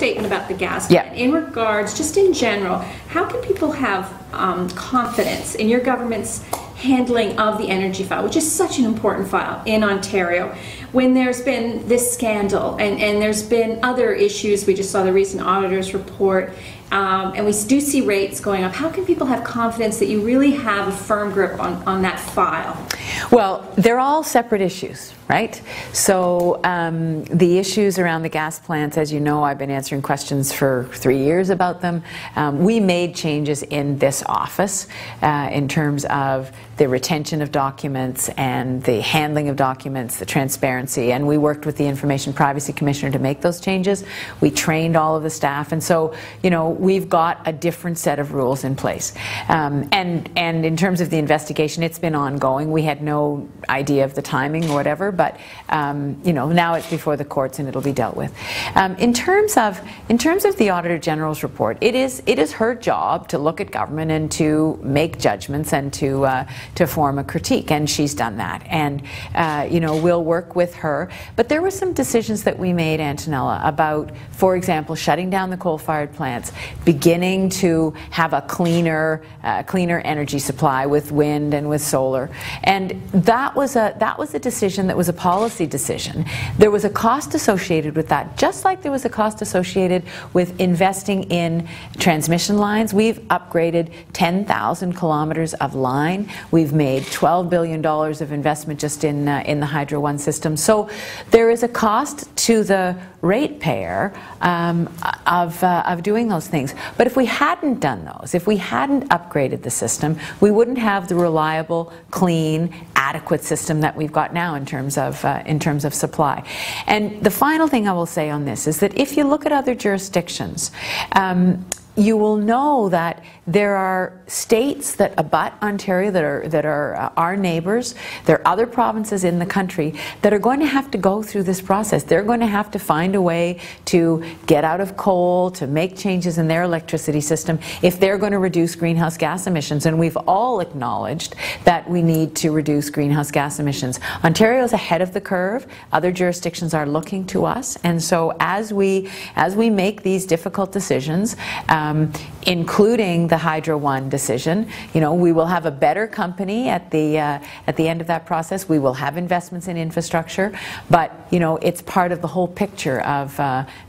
statement about the gas Yeah. plant. In regards, just in general, how can people have confidence in your government's handling of the energy file, which is such an important file in Ontario, when there's been this scandal and there's been other issues? We just saw the recent auditor's report, and we do see rates going up. How can people have confidence that you really have a firm grip on that file? Well, they're all separate issues, right? So the issues around the gas plants, as you know, I've been answering questions for 3 years about them. We made changes in this office in terms of the retention of documents and the handling of documents, the transparency, and we worked with the Information Privacy Commissioner to make those changes. We trained all of the staff, and so, you know, we've got a different set of rules in place. And in terms of the investigation, it's been ongoing. We had no idea of the timing or whatever, but you know, now it's before the courts and it'll be dealt with. In terms of the Auditor General's report, it is her job to look at government and to make judgments and to form a critique, and she's done that. And you know, we'll work with her. But there were some decisions that we made, Antonella, about, for example, shutting down the coal-fired plants, beginning to have a cleaner energy supply with wind and with solar, and that was a decision that was a policy decision. There was a cost associated with that, just like there was a cost associated with investing in transmission lines. We've upgraded 10,000 kilometers of line. We've made $12 billion of investment just in the Hydro One system. So there is a cost to the ratepayer of doing those things. But if we hadn't done those, if we hadn't upgraded the system, we wouldn't have the reliable, clean, adequate system that we've got now in terms of supply. And the final thing I will say on this is that if you look at other jurisdictions, you will know that there are states that abut Ontario that are our neighbours. There are other provinces in the country that are going to have to go through this process. They're going to have to find a way to get out of coal, to make changes in their electricity system if they're going to reduce greenhouse gas emissions. And we've all acknowledged that we need to reduce greenhouse gas emissions. Ontario is ahead of the curve. Other jurisdictions are looking to us. And so as we make these difficult decisions, including the Hydro One decision, you know, we will have a better company at the end of that process. We will have investments in infrastructure, but you know, it's part of the whole picture of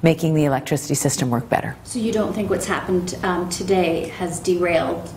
making the electricity system work better. So you don't think what's happened today has derailed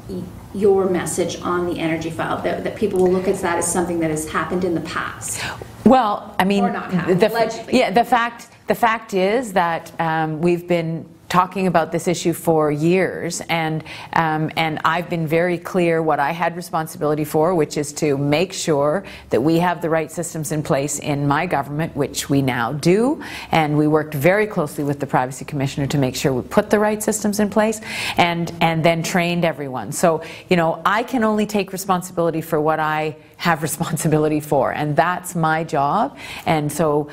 your message on the energy file, that people will look at that as something that has happened in the past? Well, I mean, or not happened, allegedly. Yeah, the fact is that we've been talking about this issue for years, and I've been very clear what I had responsibility for, which is to make sure that we have the right systems in place in my government, which we now do, and we worked very closely with the Privacy Commissioner to make sure we put the right systems in place, and then trained everyone. So, you know, I can only take responsibility for what I have responsibility for, and that's my job. And so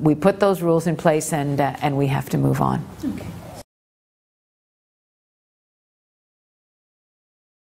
we put those rules in place, and we have to move on. Okay.